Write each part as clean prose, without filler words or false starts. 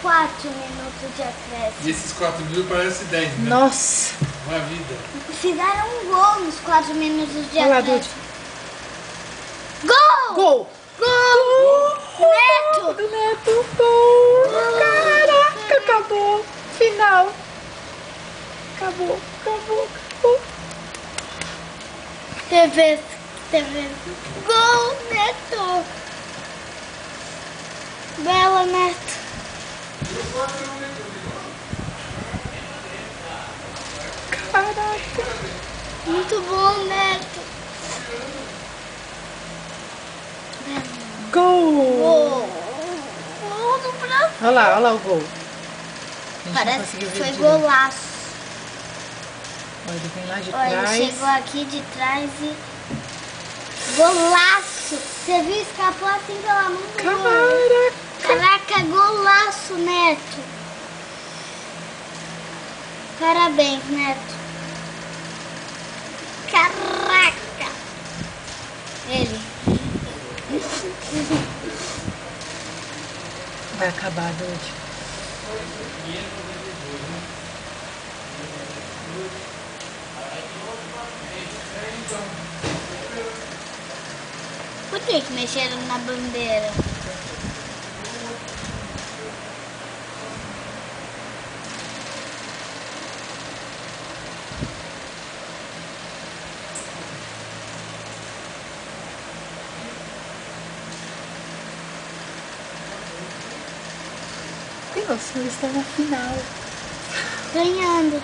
4 minutos de acréscimo. E esses 4 minutos parecem 10, né? Nossa. Uma vida. Fizeram um gol nos 4 minutos de Olha lá, acréscimo. Dude. Gol! Gol! Gol! Neto! Do Neto, gol! Caraca, acabou! Final! Acabou, acabou, acabou! TV. Gol, Neto! Bela, Neto! Caraca! Muito bom, Neto! Gol! Gol! Gol do Brasil! Olha lá o gol. A gente não Parece conseguiu que ver foi direito. golaço. Olha, ele vem lá de Olha, trás. ele chegou aqui de trás e... Golaço! Você viu? Escapou assim pela mão do gol. Caraca, golaço, Neto! Parabéns, Neto! Caraca! Ele. Vai acabar, Dude. Por que mexeram na bandeira? Tem noção, eles estão na final. Ganhando.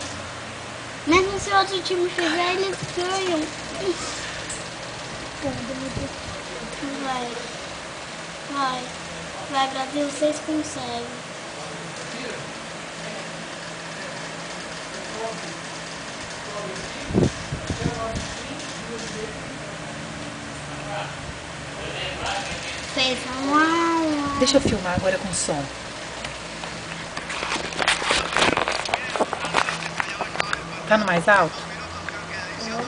Mesmo se o outro time fizer, eles ganham. Vai. Vai. Vai, Brasil, vocês conseguem. Fez um. Deixa eu filmar agora com som. Tá no mais alto? Não,